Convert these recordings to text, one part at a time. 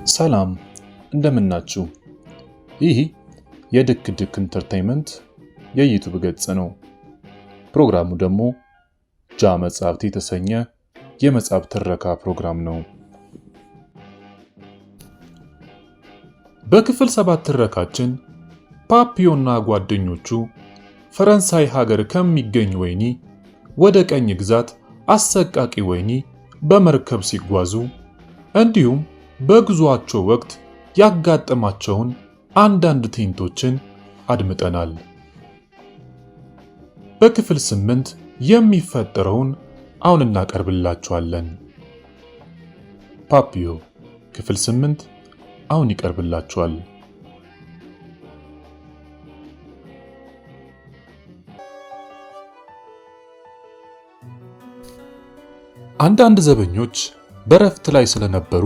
ሰላም እንደምናችሁ። ይህ የድክ ድክ ኢንተርቴይንመንት የዩቲዩብ ገጽ ነው። ፕሮግራሙ ደግሞ ጃ መጽሐፍት የተሰኘ የመጽሐፍ ትረካ ፕሮግራም ነው። በክፍል 7 ትረካችን ፓፒዮና ጓደኞቹ ፈረንሳይ ሀገር ከሚገኝ ወይኒ ወደ ቀኝ ግዛት አሰቃቂ ወይኒ በመርከብ ሲጓዙ እንዲሁም በጉዟቸው ወቅት ያጋጠማቸውን አንዳንድ ትዕይንቶችን አድምጠናል። በክፍል 8 የሚፈጠረውን አሁን እናቀርብላችኋለን። ፓፒዮ ክፍል 8 አሁን ይቀርብላችኋል። አንዳንድ ዘበኞች በረፍት ላይ ስለነበሩ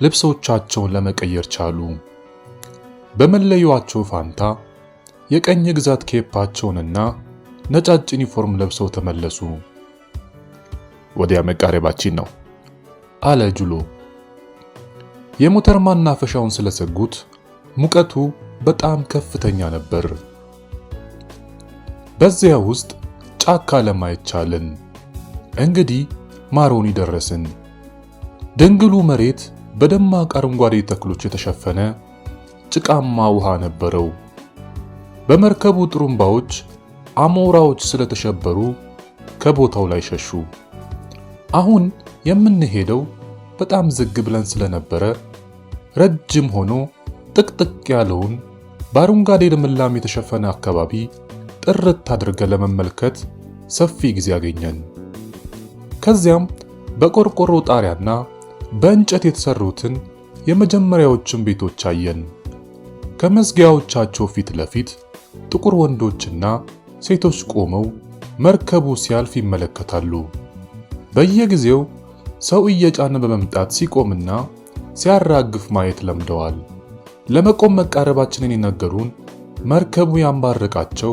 ልብሶቻቸውን ለመቀየር ቻሉ። በመለያቸው ፋንታ የቀኝ ግዛት ኬፓቸውንና ነጫጭ ዩኒፎርም ለብሰው ተመለሱ። ወዲያ መቃረባችን ነው አለ ጁሎ። የሞተር ማናፈሻውን ስለሰጉት ሙቀቱ በጣም ከፍተኛ ነበር። በዚያ ውስጥ ጫካ ለማየት ቻልን። እንግዲህ ማሮኒ ደረስን። ድንግሉ መሬት በደማቅ አረንጓዴ ተክሎች የተሸፈነ ጭቃማ ውሃ ነበረው። በመርከቡ ጥሩምባዎች አሞራዎች ስለተሸበሩ ከቦታው ላይ ሸሹ። አሁን የምንሄደው በጣም ዝግ ብለን ስለነበረ ረጅም ሆኖ ጥቅጥቅ ያለውን በአረንጓዴ ልምላሜ የተሸፈነ አካባቢ ጥርት አድርገን ለመመልከት ሰፊ ጊዜ አገኘን። ከዚያም በቆርቆሮ ጣሪያና በእንጨት የተሰሩትን የመጀመሪያዎችን ቤቶች አየን። ከመዝጊያዎቻቸው ፊት ለፊት ጥቁር ወንዶችና ሴቶች ቆመው መርከቡ ሲያልፍ ይመለከታሉ። በየጊዜው ሰው እየጫነ በመምጣት ሲቆምና ሲያራግፍ ማየት ለምደዋል። ለመቆም መቃረባችንን የነገሩን መርከቡ ያንባረቃቸው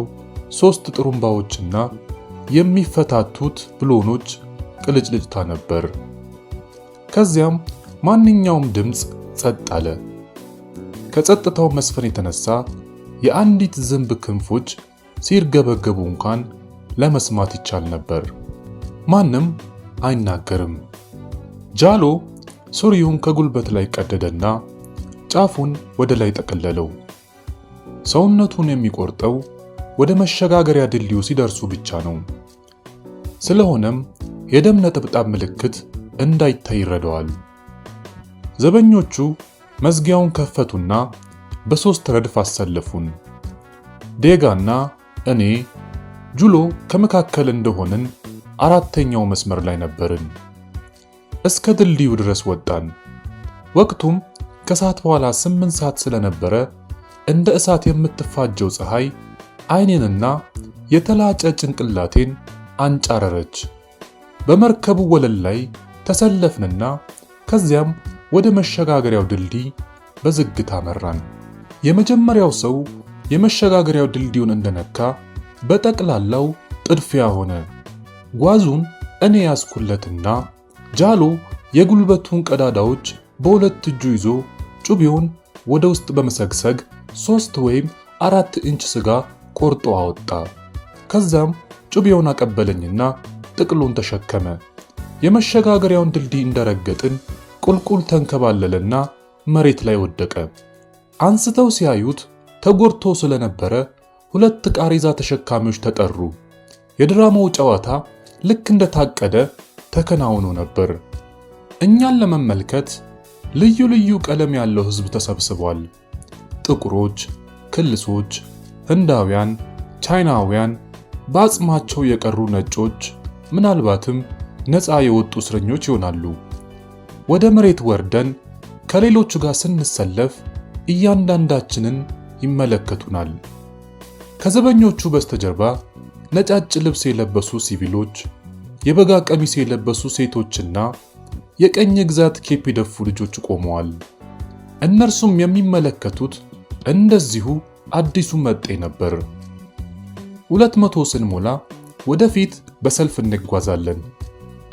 3 ጥሩምባዎችና የሚፈታቱት ብሎኖች ቅልጭልጭታ ነበር። ከዚያም ማንኛውም ድምፅ ጸጥ አለ። ከጸጥታው መስፈን የተነሳ የአንዲት ዝንብ ክንፎች ሲርገበገቡ እንኳን ለመስማት ይቻል ነበር። ማንም አይናገርም። ጃሎ ሱሪውን ከጉልበት ላይ ቀደደና ጫፉን ወደ ላይ ጠቀለለው። ሰውነቱን የሚቆርጠው ወደ መሸጋገሪያ ድልድዩ ሲደርሱ ብቻ ነው። ስለሆነም የደም ነጠብጣብ ምልክት እንዳይታይ ይረዳዋል። ዘበኞቹ መዝጊያውን ከፈቱና በ3 ረድፍ አሰለፉን። ዴጋና እኔ ጁሎ ከመካከል እንደሆንን 4ኛው መስመር ላይ ነበርን። እስከ ድልድዩ ድረስ ወጣን። ወቅቱም ከሰዓት በኋላ 8 ሰዓት ስለነበረ እንደ እሳት የምትፋጀው ፀሐይ ዓይኔንና የተላጨ ጭንቅላቴን አንጫረረች። በመርከቡ ወለል ላይ ተሰለፍንና ከዚያም ወደ መሸጋገሪያው ድልድይ በዝግታ መራን። የመጀመሪያው ሰው የመሸጋገሪያው ድልድዩን እንደነካ በጠቅላላው ጥድፊያ ሆነ። ጓዙን እኔ ያስኩለትና ጃሎ የጉልበቱን ቀዳዳዎች በሁለት እጁ ይዞ ጩቤውን ወደ ውስጥ በመሰግሰግ 3 ወይም 4 ኢንች ስጋ ቆርጦ አወጣ። ከዛም ጩቤውን አቀበለኝና ጥቅሉን ተሸከመ። የመሸጋገሪያውን ድልድይ እንደረገጥን ቁልቁል ተንከባለለና መሬት ላይ ወደቀ። አንስተው ሲያዩት ተጎድቶ ስለነበረ 2 ቃሬዛ ተሸካሚዎች ተጠሩ። የድራማው ጨዋታ ልክ እንደታቀደ ተከናውኖ ነበር። እኛን ለመመልከት ልዩ ልዩ ቀለም ያለው ሕዝብ ተሰብስቧል። ጥቁሮች፣ ክልሶች፣ ህንዳውያን፣ ቻይናውያን፣ በአጽማቸው የቀሩ ነጮች፣ ምናልባትም ነፃ የወጡ እስረኞች ይሆናሉ። ወደ መሬት ወርደን ከሌሎቹ ጋር ስንሰለፍ እያንዳንዳችንን ይመለከቱናል። ከዘበኞቹ በስተጀርባ ነጫጭ ልብስ የለበሱ ሲቪሎች፣ የበጋ ቀሚስ የለበሱ ሴቶችና የቀኝ ግዛት ኬፕ የደፉ ልጆች ቆመዋል። እነርሱም የሚመለከቱት እንደዚሁ አዲሱ መጤ ነበር። 200 ስንሞላ ወደፊት በሰልፍ እንጓዛለን።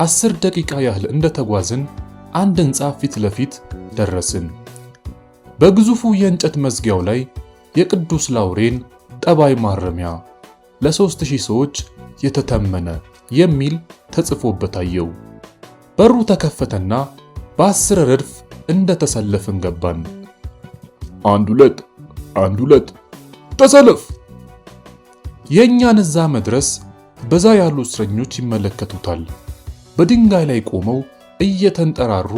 10 ደቂቃ ያህል እንደተጓዝን አንድ ህንጻ ፊት ለፊት ደረስን። በግዙፉ የእንጨት መዝጊያው ላይ የቅዱስ ላውሬን ጠባይ ማረሚያ ለ3000 ሰዎች የተተመነ የሚል ተጽፎበት አየው። በሩ ተከፈተና በ10 ረድፍ እንደተሰለፍን ገባን። አንድ ሁለት ተሰለፍ! የእኛን እዛ መድረስ በዛ ያሉ እስረኞች ይመለከቱታል። በድንጋይ ላይ ቆመው እየተንጠራሩ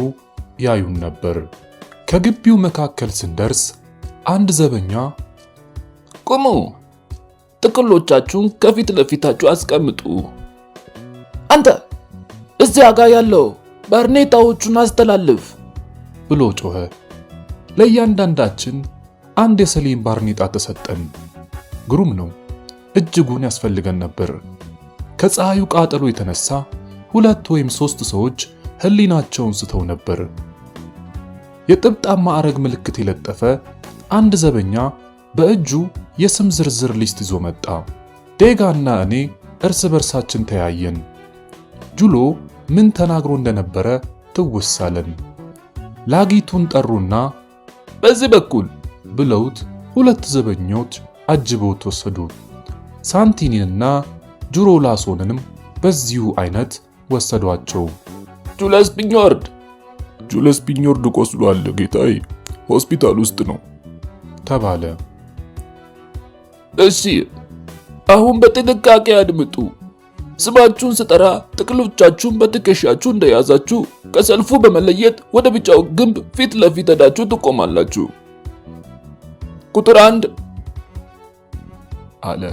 ያዩን ነበር። ከግቢው መካከል ስንደርስ አንድ ዘበኛ ቁሙ፣ ጥቅሎቻችሁን ከፊት ለፊታችሁ አስቀምጡ፣ አንተ እዚያ ጋር ያለው ባርኔጣዎቹን አስተላልፍ ብሎ ጮኸ። ለእያንዳንዳችን አንድ የሰሌን ባርኔጣ ተሰጠን። ግሩም ነው። እጅጉን ያስፈልገን ነበር። ከፀሐዩ ቃጠሎ የተነሳ 2 ወይም 3 ሰዎች ህሊናቸውን ስተው ነበር። የጥብጣብ ማዕረግ ምልክት የለጠፈ አንድ ዘበኛ በእጁ የስም ዝርዝር ሊስት ይዞ መጣ። ዴጋና እኔ እርስ በርሳችን ተያየን። ጁሎ ምን ተናግሮ እንደነበረ ትውስ አለን። ላጊቱን ጠሩና በዚህ በኩል ብለውት 2 ዘበኞች አጅበውት ወሰዱ። ሳንቲኒንና ጁሮ ላሶንንም በዚሁ አይነት ወሰዷቸው። ጁለስ ፒኞርድ ቆስሏል ጌታዬ፣ ሆስፒታል ውስጥ ነው ተባለ። እሺ፣ አሁን በጥንቃቄ አድምጡ። ስማችሁን ስጠራ ጥቅሎቻችሁን በትከሻችሁ እንደያዛችሁ ከሰልፉ በመለየት ወደ ቢጫው ግንብ ፊት ለፊት ሄዳችሁ ትቆማላችሁ። ቁጥር 1 አለ።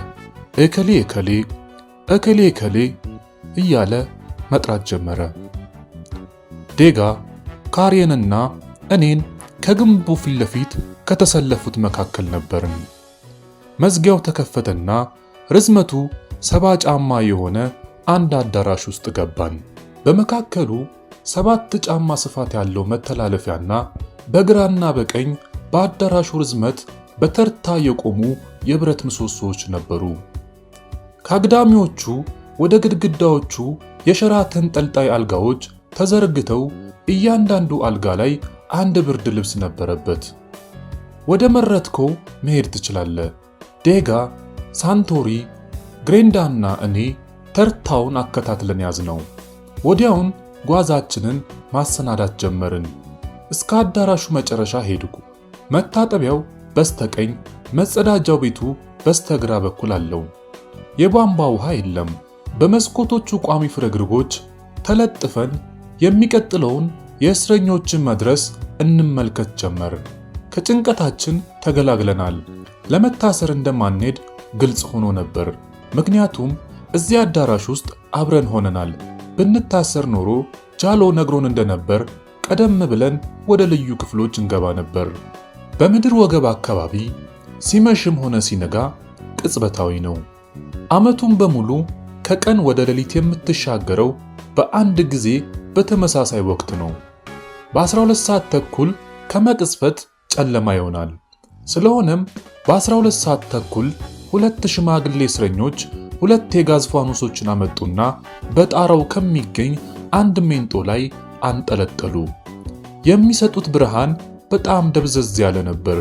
እከሌ እያለ መጥራት ጀመረ። ዴጋ ካሪየንና እኔን ከግንቡ ፊት ለፊት ከተሰለፉት መካከል ነበርን። መዝጊያው ተከፈተና ርዝመቱ 70 ጫማ የሆነ አንድ አዳራሽ ውስጥ ገባን። በመካከሉ 7 ጫማ ስፋት ያለው መተላለፊያና በግራና በቀኝ በአዳራሹ ርዝመት በተርታ የቆሙ የብረት ምሰሶዎች ነበሩ። ከአግዳሚዎቹ ወደ ግድግዳዎቹ የሸራ ተንጠልጣይ አልጋዎች ተዘርግተው እያንዳንዱ አልጋ ላይ አንድ ብርድ ልብስ ነበረበት። ወደ መረጥከው መሄድ ትችላለህ። ዴጋ፣ ሳንቶሪ፣ ግሬንዳና እኔ ተርታውን አከታትለን ያዝነው። ወዲያውን ጓዛችንን ማሰናዳት ጀመርን። እስከ አዳራሹ መጨረሻ ሄድኩ። መታጠቢያው በስተቀኝ፣ መጸዳጃው ቤቱ በስተግራ በኩል አለው። የቧንቧ ውሃ የለም። በመስኮቶቹ ቋሚ ፍርግርጎች ተለጥፈን የሚቀጥለውን የእስረኞችን መድረስ እንመልከት ጀመር። ከጭንቀታችን ተገላግለናል። ለመታሰር እንደማንሄድ ግልጽ ሆኖ ነበር። ምክንያቱም እዚህ አዳራሽ ውስጥ አብረን ሆነናል። ብንታሰር ኖሮ ጃሎ ነግሮን እንደነበር ቀደም ብለን ወደ ልዩ ክፍሎች እንገባ ነበር። በምድር ወገብ አካባቢ ሲመሽም ሆነ ሲነጋ ቅጽበታዊ ነው። ዓመቱን በሙሉ ከቀን ወደ ሌሊት የምትሻገረው በአንድ ጊዜ በተመሳሳይ ወቅት ነው። በ12 ሰዓት ተኩል ከመቅጽበት ጨለማ ይሆናል። ስለሆነም በ12 ሰዓት ተኩል 2 ሽማግሌ እስረኞች 2 የጋዝ ፋኖሶችን አመጡና በጣራው ከሚገኝ አንድ ሜንጦ ላይ አንጠለጠሉ። የሚሰጡት ብርሃን በጣም ደብዘዝ ያለ ነበር።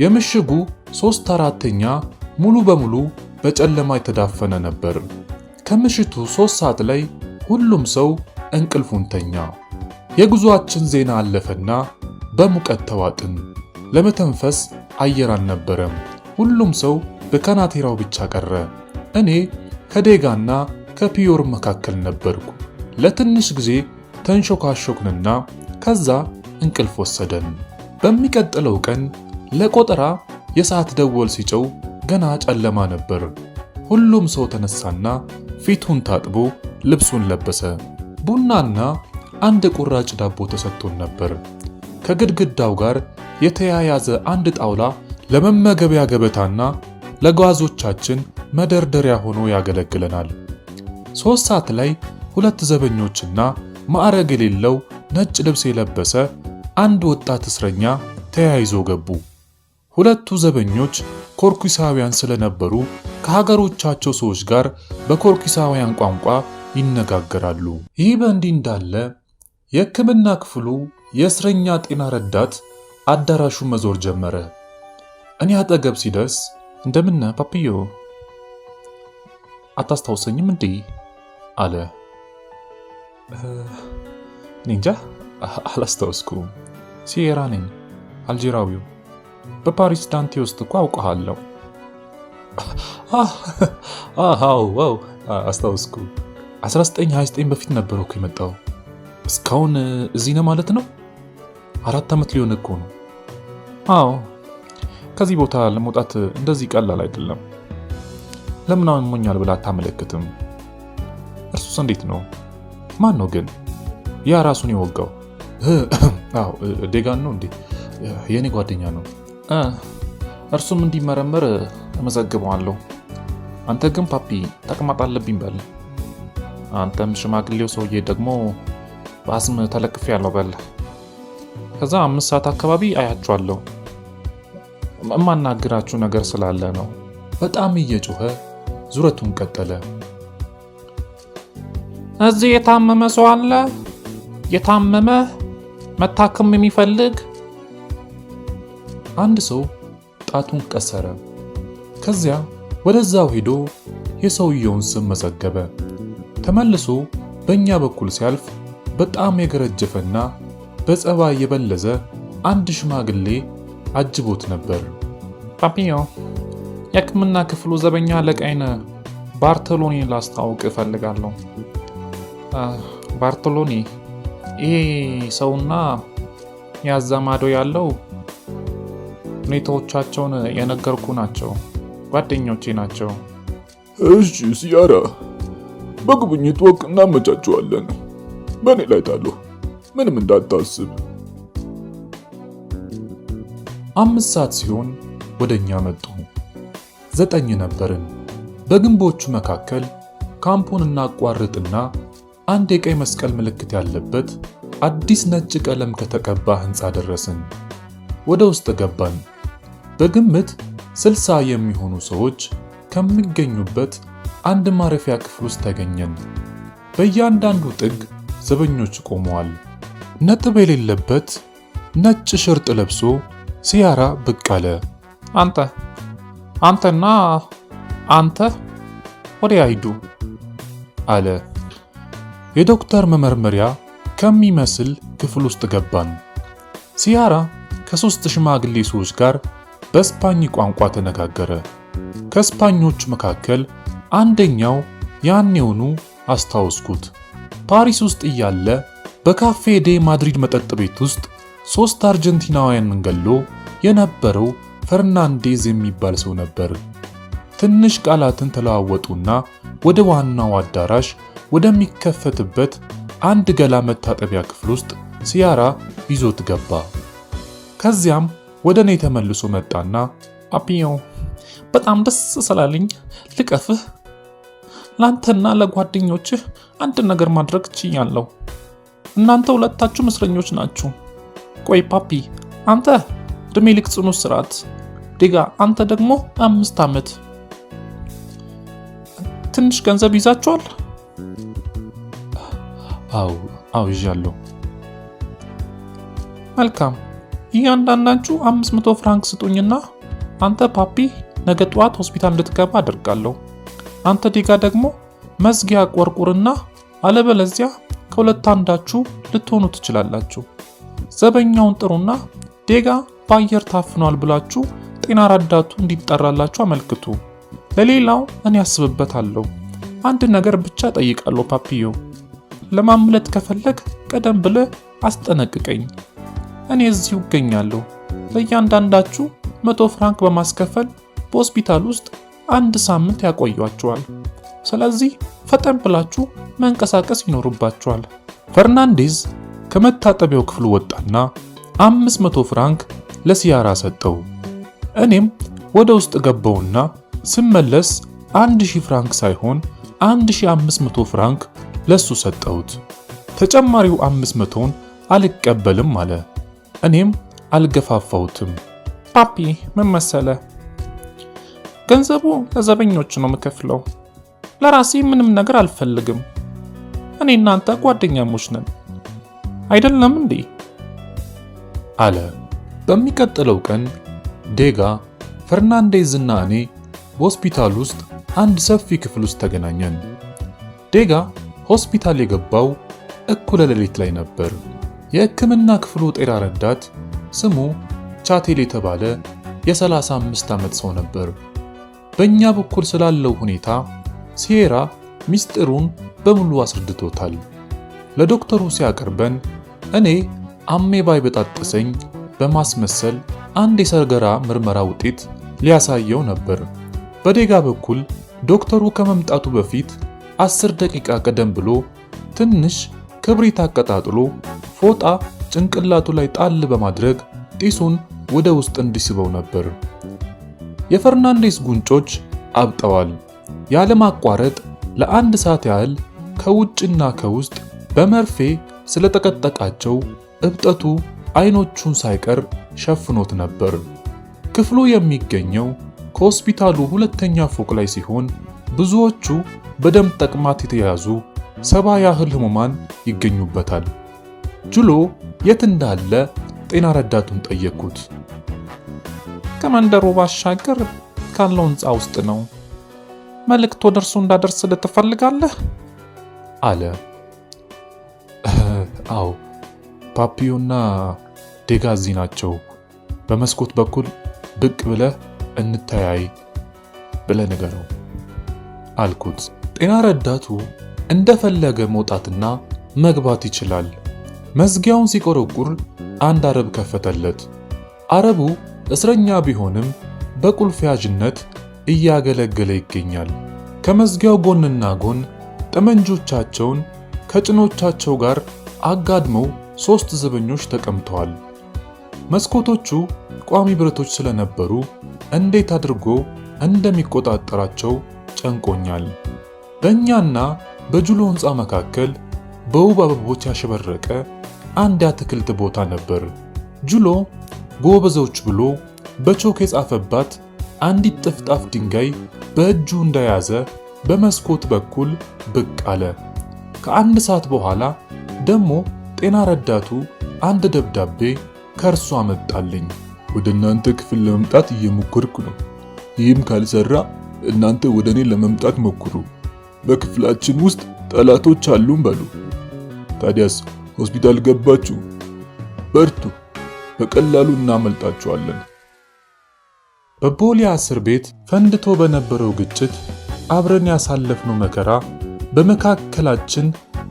የምሽጉ 3/4ኛ ሙሉ በሙሉ በጨለማ የተዳፈነ ነበር። ከምሽቱ 3 ሰዓት ላይ ሁሉም ሰው እንቅልፉን ተኛ። የጉዞአችን ዜና አለፈና በሙቀት ተዋጥን። ለመተንፈስ አየር አልነበረም። ሁሉም ሰው በካናቴራው ብቻ ቀረ። እኔ ከዴጋና ከፒዮር መካከል ነበርኩ። ለትንሽ ጊዜ ተንሾካሾክንና ከዛ እንቅልፍ ወሰደን። በሚቀጥለው ቀን ለቆጠራ የሰዓት ደወል ሲጨው ገና ጨለማ ነበር። ሁሉም ሰው ተነሳና ፊቱን ታጥቦ ልብሱን ለበሰ። ቡናና አንድ ቁራጭ ዳቦ ተሰጥቶን ነበር። ከግድግዳው ጋር የተያያዘ አንድ ጣውላ ለመመገቢያ ገበታና ለጓዞቻችን መደርደሪያ ሆኖ ያገለግለናል። 3 ሰዓት ላይ 2 ዘበኞችና ማዕረግ የሌለው ነጭ ልብስ የለበሰ አንድ ወጣት እስረኛ ተያይዞ ገቡ። 2ቱ ዘበኞች ኮርኩሳውያን ስለነበሩ ከሀገሮቻቸው ሰዎች ጋር በኮርኩሳውያን ቋንቋ ይነጋገራሉ። ይህ በእንዲህ እንዳለ የሕክምና ክፍሉ የእስረኛ ጤና ረዳት አዳራሹ መዞር ጀመረ። እኔ አጠገብ ሲደርስ እንደምን ፓፒዮ አታስታውሰኝም እንዴ አለ። እንጃ አላስታውስኩም። ሲየራ ነኝ፣ አልጄራዊው። በፓሪስ ዳንቴ ውስጥ እኮ አውቀሃለሁ። ዋው አስታውስኩ። 1929 በፊት ነበር እኮ የመጣው። እስካሁን እዚህ ነው ማለት ነው? 4 ዓመት ሊሆን እኮ ነው። አዎ፣ ከዚህ ቦታ ለመውጣት እንደዚህ ቀላል አይደለም። ለምን አሞኛል ብላ አታመለክትም? እርሱስ እንዴት ነው? ማን ነው ግን ያ ራሱን የወጋው? አዎ ዴጋን ነው እንዴ? የኔ ጓደኛ ነው። እርሱም እንዲመረመር እመዘግበዋለሁ። አንተ ግን ፓፒ ተቅማጥ አለብኝ በል። አንተም ሽማግሌው ሰውዬ ደግሞ በአስም ተለክፌ ያለው በል። ከዛ 5 ሰዓት አካባቢ አያችኋለሁ። የማናግራችሁ ነገር ስላለ ነው። በጣም እየጮኸ ዙረቱን ቀጠለ። እዚህ የታመመ ሰው አለ? የታመመ መታከም የሚፈልግ? አንድ ሰው ጣቱን ቀሰረ። ከዚያ ወደዛው ሄዶ የሰውየውን ስም መዘገበ። ተመልሶ በእኛ በኩል ሲያልፍ በጣም የገረጀፈና በጸባይ የበለዘ አንድ ሽማግሌ አጅቦት ነበር። ፓፒዮ፣ የሕክምና ክፍሉ ዘበኛ አለቃይን ባርቶሎኒ ላስታውቅ እፈልጋለሁ። ባርቶሎኒ፣ ይሄ ሰውና ያዛማዶ ያለው ሁኔታዎቻቸውን የነገርኩ ናቸው። ጓደኞቼ ናቸው። እሺ ሲያራ፣ በጉብኝት ወቅት እናመቻቸዋለን። በእኔ ላይ ታለሁ፣ ምንም እንዳታስብ። 5 ሰዓት ሲሆን ወደኛ መጡ። 9 ነበርን። በግንቦቹ መካከል ካምፑን እናቋርጥና አንድ የቀይ መስቀል ምልክት ያለበት አዲስ ነጭ ቀለም ከተቀባ ህንፃ ደረስን። ወደ ውስጥ ገባን። በግምት 60 የሚሆኑ ሰዎች ከሚገኙበት አንድ ማረፊያ ክፍል ውስጥ ተገኘን። በእያንዳንዱ ጥግ ዘበኞች ቆመዋል። ነጥብ የሌለበት ነጭ ሽርጥ ለብሶ ሲያራ ብቅ አለ። አንተና አንተ ወዲያ ሂዱ አለ። የዶክተር መመርመሪያ ከሚመስል ክፍል ውስጥ ገባን። ሲያራ ከ3 ሽማግሌ ሰዎች ጋር በስፓኝ ቋንቋ ተነጋገረ። ከስፓኞቹ መካከል አንደኛው ያኔውኑ አስታውስኩት። ፓሪስ ውስጥ እያለ በካፌ ዴ ማድሪድ መጠጥ ቤት ውስጥ 3 አርጀንቲናውያንን ገሎ የነበረው ፈርናንዴዝ የሚባል ሰው ነበር። ትንሽ ቃላትን ተለዋወጡና ወደ ዋናው አዳራሽ ወደሚከፈትበት አንድ ገላ መታጠቢያ ክፍል ውስጥ ሲያራ ይዞት ገባ። ከዚያም ወደ እኔ ተመልሶ መጣና ፓፒዮ፣ በጣም ደስ ስላለኝ ልቀፍህ። ላንተና ለጓደኞችህ አንድ ነገር ማድረግ ችያለሁ። እናንተ ሁለታችሁ እስረኞች ናችሁ። ቆይ ፓፒ፣ አንተ እድሜ ልክ ጽኑ እስራት፣ ዴጋ አንተ ደግሞ 5 ዓመት። ትንሽ ገንዘብ ይዛችኋል? አዎ ይዣለሁ። መልካም፣ እያንዳንዳችሁ 500 ፍራንክ ስጡኝና አንተ ፓፒ ነገ ጠዋት ሆስፒታል እንድትገባ አደርጋለሁ። አንተ ዴጋ ደግሞ መዝጊያ ቆርቁርና አለበለዚያ ከሁለት አንዳችሁ ልትሆኑ ትችላላችሁ። ዘበኛውን ጥሩና ዴጋ በአየር ታፍኗል ብላችሁ ጤና ረዳቱ እንዲጠራላችሁ አመልክቱ። ለሌላው እኔ ያስብበታለሁ። አንድ ነገር ብቻ ጠይቃለሁ ፓፒዮ፣ ለማምለጥ ከፈለግ ቀደም ብለህ አስጠነቅቀኝ። እኔ እዚሁ እገኛለሁ። ለእያንዳንዳችሁ 100 ፍራንክ በማስከፈል በሆስፒታል ውስጥ 1 ሳምንት ያቆያችኋል። ስለዚህ ፈጠን ብላችሁ መንቀሳቀስ ይኖርባችኋል። ፈርናንዴዝ ከመታጠቢያው ክፍል ወጣና 500 ፍራንክ ለሲያራ ሰጠው። እኔም ወደ ውስጥ ገባውና ስመለስ 1000 ፍራንክ ሳይሆን 1500 ፍራንክ ለሱ ሰጠሁት። ተጨማሪው 500ን አልቀበልም አለ። እኔም አልገፋፋሁትም። ፓፒ ምን መሰለ፣ ገንዘቡ ለዘበኞች ነው የምከፍለው። ለራሴ ምንም ነገር አልፈልግም። እኔ እናንተ ጓደኛሞች ነን አይደለም እንዴ? አለ በሚቀጥለው ቀን ዴጋ፣ ፈርናንዴዝ እና እኔ በሆስፒታል ውስጥ አንድ ሰፊ ክፍል ውስጥ ተገናኘን። ዴጋ ሆስፒታል የገባው እኩለ ሌሊት ላይ ነበር። የሕክምና ክፍሉ ጤና ረዳት ስሙ ቻቴል የተባለ የ35 ዓመት ሰው ነበር። በእኛ በኩል ስላለው ሁኔታ ሲየራ ሚስጥሩን በሙሉ አስረድቶታል። ለዶክተሩ ሲያቀርበን እኔ አሜባ ይበጣጠሰኝ በማስመሰል አንድ የሰገራ ምርመራ ውጤት ሊያሳየው ነበር። በዴጋ በኩል ዶክተሩ ከመምጣቱ በፊት 10 ደቂቃ ቀደም ብሎ ትንሽ ክብሪት አቀጣጥሎ ፎጣ ጭንቅላቱ ላይ ጣል በማድረግ ጢሱን ወደ ውስጥ እንዲስበው ነበር። የፈርናንዴስ ጉንጮች አብጠዋል። ያለማቋረጥ ለ1 ሰዓት ያህል ከውጭና ከውስጥ በመርፌ ስለተቀጠቃቸው እብጠቱ አይኖቹን ሳይቀር ሸፍኖት ነበር። ክፍሉ የሚገኘው ከሆስፒታሉ 2ኛ ፎቅ ላይ ሲሆን ብዙዎቹ በደም ተቅማጥ የተያዙ 70 ያህል ህሙማን ይገኙበታል። ጁሎ የት እንዳለ ጤና ረዳቱን ጠየቅኩት። ከመንደሩ ባሻገር ካለው ህንፃ ውስጥ ነው። መልእክት ወደ እርሱ እንዳደርስ ልትፈልጋለህ? አለ። አዎ፣ ፓፒዮና ዴጋ እዚህ ናቸው። በመስኮት በኩል ብቅ ብለህ እንተያይ ብለህ ንገረው አልኩት። ጤና ረዳቱ እንደፈለገ መውጣትና መግባት ይችላል። መዝጊያውን ሲቆረቁር አንድ አረብ ከፈተለት። አረቡ እስረኛ ቢሆንም በቁልፍ ያዥነት እያገለገለ ይገኛል። ከመዝጊያው ጎንና ጎን ጠመንጆቻቸውን ከጭኖቻቸው ጋር አጋድመው 3 ዘበኞች ተቀምጠዋል። መስኮቶቹ ቋሚ ብረቶች ስለነበሩ እንዴት አድርጎ እንደሚቆጣጠራቸው ጨንቆኛል። በእኛና በጁሎ ህንፃ መካከል በውብ አበቦች ያሸበረቀ አንድ የአትክልት ቦታ ነበር። ጁሎ ጎበዞች ብሎ በቾክ የጻፈባት አንዲት ጥፍጣፍ ድንጋይ በእጁ እንደያዘ በመስኮት በኩል ብቅ አለ። ከ1 ሰዓት በኋላ ደግሞ ጤና ረዳቱ አንድ ደብዳቤ ከእርሱ አመጣልኝ። ወደ እናንተ ክፍል ለመምጣት እየሞከርኩ ነው። ይህም ካልሰራ እናንተ ወደ እኔ ለመምጣት ሞክሩ። በክፍላችን ውስጥ ጠላቶች አሉን በሉ። ታዲያስ ሆስፒታል ገባችሁ? በርቱ፣ በቀላሉ እናመልጣችኋለን። በቦሌ እስር ቤት ፈንድቶ በነበረው ግጭት አብረን ያሳለፍነው መከራ በመካከላችን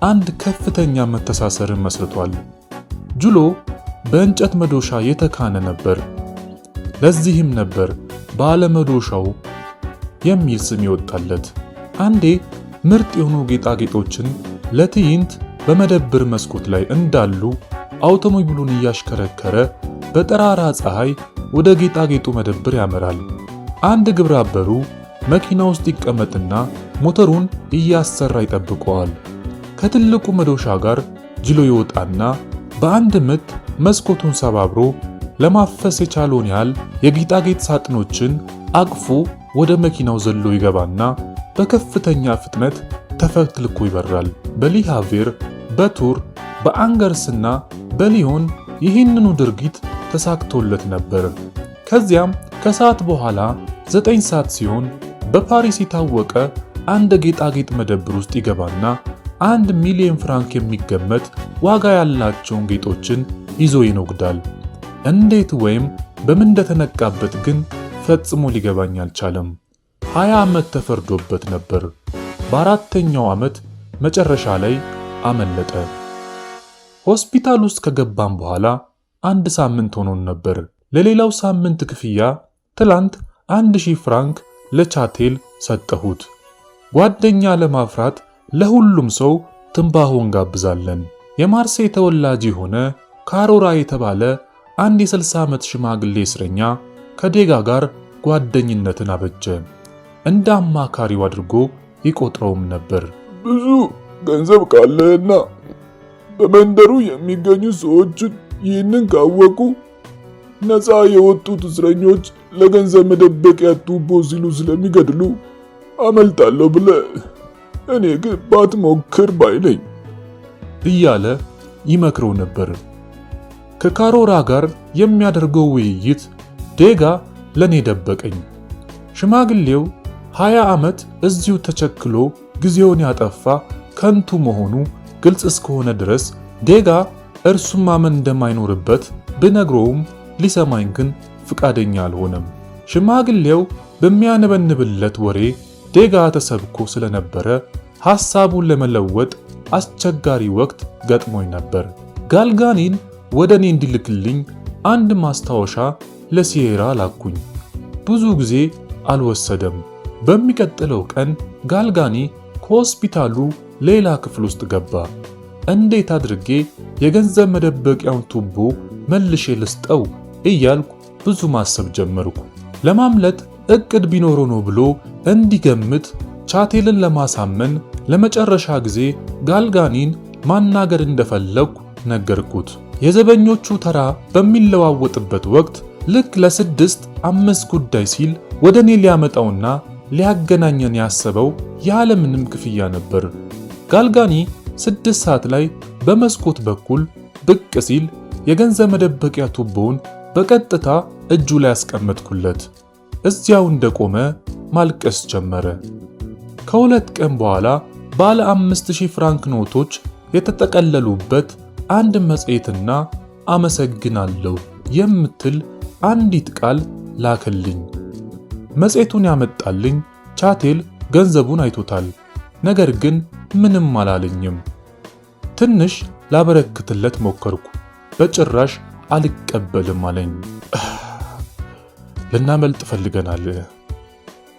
አንድ ከፍተኛ መተሳሰርን መስርቷል። ጁሎ በእንጨት መዶሻ የተካነ ነበር። ለዚህም ነበር ባለ መዶሻው የሚል ስም ይወጣለት። አንዴ ምርጥ የሆኑ ጌጣጌጦችን ለትዕይንት በመደብር መስኮት ላይ እንዳሉ አውቶሞቢሉን እያሽከረከረ በጠራራ ፀሐይ ወደ ጌጣጌጡ መደብር ያመራል። አንድ ግብረ አበሩ መኪና ውስጥ ይቀመጥና ሞተሩን እያሰራ ይጠብቀዋል። ከትልቁ መዶሻ ጋር ጅሎ ይወጣና በአንድ ምት መስኮቱን ሰባብሮ ለማፈስ የቻለውን ያህል የጌጣጌጥ ሳጥኖችን አቅፎ ወደ መኪናው ዘሎ ይገባና በከፍተኛ ፍጥነት ተፈትልኮ ይበራል። በሊሃቬር፣ በቱር፣ በአንገርስና በሊዮን ይህንኑ ድርጊት ተሳክቶለት ነበር። ከዚያም ከሰዓት በኋላ 9 ሰዓት ሲሆን በፓሪስ የታወቀ አንድ ጌጣጌጥ መደብር ውስጥ ይገባና 1 ሚሊዮን ፍራንክ የሚገመት ዋጋ ያላቸውን ጌጦችን ይዞ ይነጉዳል። እንዴት ወይም በምን እንደተነቃበት ግን ፈጽሞ ሊገባኝ አልቻለም። 20 ዓመት ተፈርዶበት ነበር። በ4ኛው ዓመት መጨረሻ ላይ አመለጠ። ሆስፒታል ውስጥ ከገባም በኋላ 1 ሳምንት ሆኖን ነበር። ለሌላው ሳምንት ክፍያ ትላንት 1000 ፍራንክ ለቻቴል ሰጠሁት። ጓደኛ ለማፍራት ለሁሉም ሰው ትንባሆ እንጋብዛለን። የማርሴይ ተወላጅ የሆነ ካሮራ የተባለ አንድ የ60 ዓመት ሽማግሌ እስረኛ ከዴጋ ጋር ጓደኝነትን አበጀ። እንደ አማካሪው አድርጎ ይቆጥረውም ነበር። ብዙ ገንዘብ ካለህና በመንደሩ የሚገኙ ሰዎችን ይህንን ካወቁ ነፃ የወጡት እስረኞች ለገንዘብ መደበቂያ ቱቦ ሲሉ ስለሚገድሉ አመልጣለሁ ብለህ እኔ ግን ባትሞክር ባይ ነኝ እያለ ይመክረው ነበር። ከካሮራ ጋር የሚያደርገው ውይይት ዴጋ ለኔ ደበቀኝ። ሽማግሌው 20 ዓመት እዚሁ ተቸክሎ ጊዜውን ያጠፋ ከንቱ መሆኑ ግልጽ እስከሆነ ድረስ ዴጋ እርሱም ማመን እንደማይኖርበት ብነግረውም ሊሰማኝ ግን ፍቃደኛ አልሆነም። ሽማግሌው በሚያነበንብለት ወሬ ዴጋ ተሰብኮ ስለነበረ ሐሳቡን ለመለወጥ አስቸጋሪ ወቅት ገጥሞኝ ነበር። ጋልጋኒን ወደ እኔ እንዲልክልኝ አንድ ማስታወሻ ለሲየራ ላኩኝ። ብዙ ጊዜ አልወሰደም። በሚቀጥለው ቀን ጋልጋኒ ከሆስፒታሉ ሌላ ክፍል ውስጥ ገባ። እንዴት አድርጌ የገንዘብ መደበቂያውን ቱቦ መልሼ ልስጠው እያልኩ ብዙ ማሰብ ጀመርኩ። ለማምለጥ እቅድ ቢኖረው ነው ብሎ እንዲገምት ቻቴልን ለማሳመን ለመጨረሻ ጊዜ ጋልጋኒን ማናገር እንደፈለግኩ ነገርኩት። የዘበኞቹ ተራ በሚለዋወጥበት ወቅት ልክ ለ6:05 ጉዳይ ሲል ወደ እኔ ሊያመጣውና ሊያገናኘን ያሰበው ያለምንም ክፍያ ነበር። ጋልጋኒ 6 ሰዓት ላይ በመስኮት በኩል ብቅ ሲል የገንዘብ መደበቂያ ቱቦውን በቀጥታ እጁ ላይ ያስቀመጥኩለት። እዚያው እንደቆመ ማልቀስ ጀመረ። ከ2 ቀን በኋላ ባለ 5000 ፍራንክ ኖቶች የተጠቀለሉበት አንድ መጽሔትና አመሰግናለሁ የምትል አንዲት ቃል ላከልኝ። መጽሔቱን ያመጣልኝ ቻቴል ገንዘቡን አይቶታል። ነገር ግን ምንም አላለኝም። ትንሽ ላበረክትለት ሞከርኩ። በጭራሽ አልቀበልም አለኝ። ልናመልጥ ፈልገናል።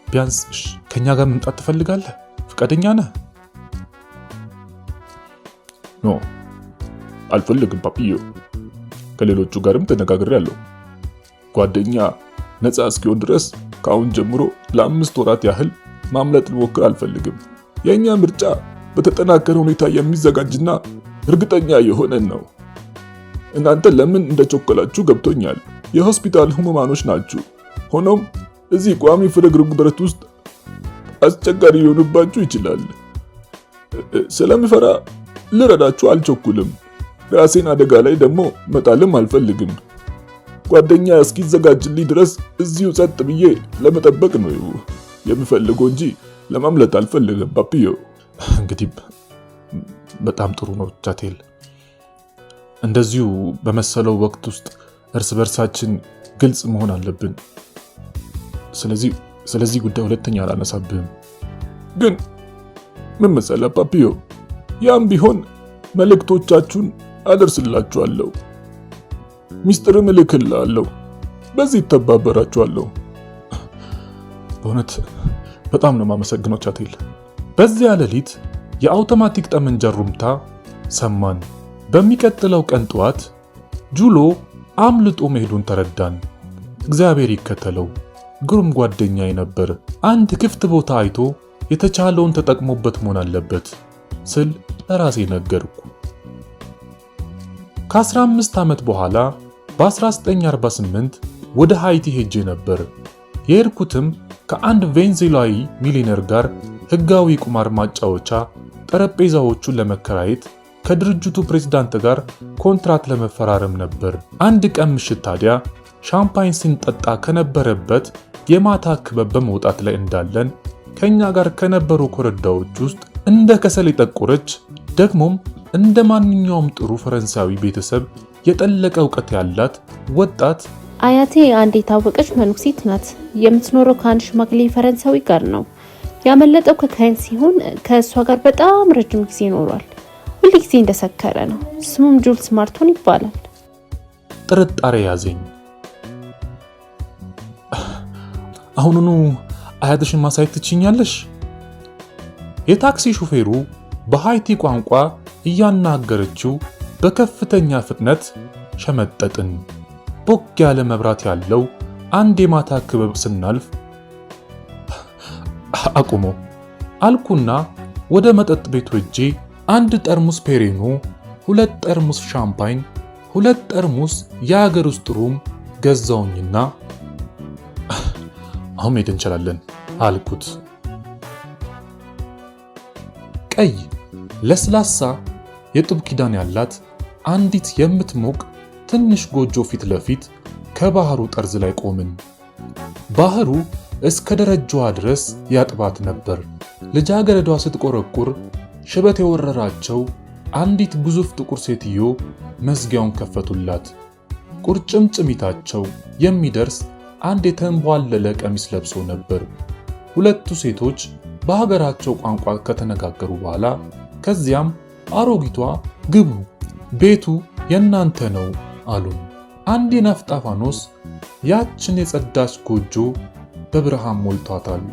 ቢያንስ ከኛ ጋር መምጣት ትፈልጋለህ? ፈቃደኛ ነህ? ኖ አልፈልግም ፓፒዮ። ከሌሎቹ ጋርም ተነጋግሬያለሁ። ጓደኛ ነፃ እስኪሆን ድረስ ከአሁን ጀምሮ ለ5 ወራት ያህል ማምለጥ ልሞክር አልፈልግም። የእኛ ምርጫ በተጠናከረ ሁኔታ የሚዘጋጅና እርግጠኛ የሆነን ነው። እናንተ ለምን እንደቸኮላችሁ ገብቶኛል። የሆስፒታል ህሙማኖች ናችሁ። ሆኖም እዚህ ቋሚ ፍርግርግ ብረት ውስጥ አስቸጋሪ ሊሆንባችሁ ይችላል። ስለምፈራ ልረዳችሁ አልቸኩልም። ራሴን አደጋ ላይ ደግሞ መጣልም አልፈልግም። ጓደኛ እስኪዘጋጅልኝ ድረስ እዚሁ ጸጥ ብዬ ለመጠበቅ ነው የምፈልገው እንጂ ለማምለጥ አልፈልግም ፓፒዮ። እንግዲህ በጣም ጥሩ ነው ቻቴል። እንደዚሁ በመሰለው ወቅት ውስጥ እርስ በርሳችን ግልጽ መሆን አለብን። ስለዚህ ጉዳይ ሁለተኛ አላነሳብህም። ግን ምን መሰለህ ፓፒዮ፣ ያም ቢሆን መልእክቶቻችሁን አደርስላችኋለሁ፣ ሚስጥርም እልክልሃለሁ። በዚህ ተባበራችኋለሁ። በእውነት በጣም ነው የማመሰግነው ቻቴል። በዚያ ሌሊት የአውቶማቲክ ጠመንጃ ሩምታ ሰማን። በሚቀጥለው ቀን ጠዋት ጁሎ አምልጦ መሄዱን ተረዳን። እግዚአብሔር ይከተለው። ግሩም ጓደኛዬ ነበር። አንድ ክፍት ቦታ አይቶ የተቻለውን ተጠቅሞበት መሆን አለበት ስል ለራሴ ነገርኩ። ከ15 ዓመት በኋላ በ1948 ወደ ሃይቲ ሄጄ ነበር። የሄድኩትም ከአንድ ቬንዙዌላዊ ሚሊዮነር ጋር ህጋዊ ቁማር ማጫወቻ ጠረጴዛዎቹን ለመከራየት ከድርጅቱ ፕሬዝዳንት ጋር ኮንትራት ለመፈራረም ነበር። አንድ ቀን ምሽት ታዲያ ሻምፓኝ ስንጠጣ ከነበረበት የማታ ክበብ በመውጣት ላይ እንዳለን ከኛ ጋር ከነበሩ ኮረዳዎች ውስጥ እንደ ከሰል የጠቆረች ደግሞም እንደ ማንኛውም ጥሩ ፈረንሳዊ ቤተሰብ የጠለቀ እውቀት ያላት ወጣት አያቴ አንድ የታወቀች መነኩሴት ናት። የምትኖረው ከአንድ ሽማግሌ ፈረንሳዊ ጋር ነው። ያመለጠው ከካህን ሲሆን ከእሷ ጋር በጣም ረጅም ጊዜ ኖሯል። ሁል ጊዜ እንደሰከረ ነው። ስሙም ጁልስ ማርቶን ይባላል። ጥርጣሬ ያዘኝ። አሁኑኑ አያትሽን ማሳየት ትችኛለሽ? የታክሲ ሹፌሩ በሃይቲ ቋንቋ እያናገረችው በከፍተኛ ፍጥነት ሸመጠጥን። ቦግ ያለ መብራት ያለው አንድ የማታ ክበብ ስናልፍ አቁሞ አልኩና ወደ መጠጥ ቤቱ ሄጄ 1 ጠርሙስ ፔሬኖ፣ 2 ጠርሙስ ሻምፓኝ፣ 2 ጠርሙስ የሀገር ውስጥ ሩም ገዛውኝና አሁን መሄድ እንችላለን አልኩት። ቀይ ለስላሳ የጡብ ኪዳን ያላት አንዲት የምትሞቅ ትንሽ ጎጆ ፊት ለፊት ከባህሩ ጠርዝ ላይ ቆምን። ባህሩ እስከ ደረጃዋ ድረስ ያጥባት ነበር። ልጃገረዷ ስትቆረቁር ሽበት የወረራቸው አንዲት ግዙፍ ጥቁር ሴትዮ መዝጊያውን ከፈቱላት። ቁርጭምጭሚታቸው የሚደርስ አንድ የተንቧለለ ቀሚስ ለብሶ ነበር። ሁለቱ ሴቶች በሀገራቸው ቋንቋ ከተነጋገሩ በኋላ ከዚያም አሮጊቷ ግቡ፣ ቤቱ የእናንተ ነው አሉን። አንድ የናፍጣ ፋኖስ ያችን የጸዳች ጎጆ በብርሃን ሞልቷታል።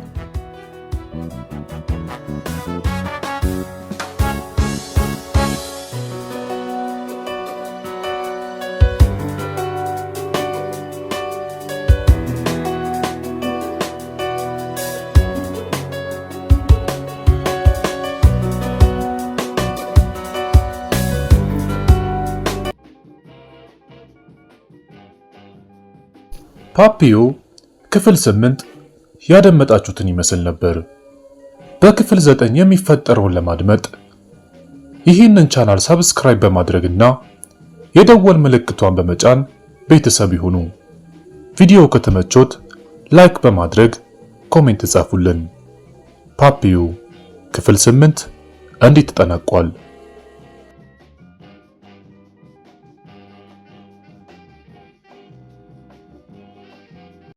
ፓፒዮ ክፍል 8 ያደመጣችሁትን ይመስል ነበር። በክፍል 9 የሚፈጠረውን ለማድመጥ ይህንን ቻናል ሰብስክራይብ በማድረግና የደወል ምልክቷን በመጫን ቤተሰብ ይሁኑ። ቪዲዮ ከተመቾት ላይክ በማድረግ ኮሜንት ጻፉልን። ፓፒዮ ክፍል 8 እንዴት ተጠናቋል?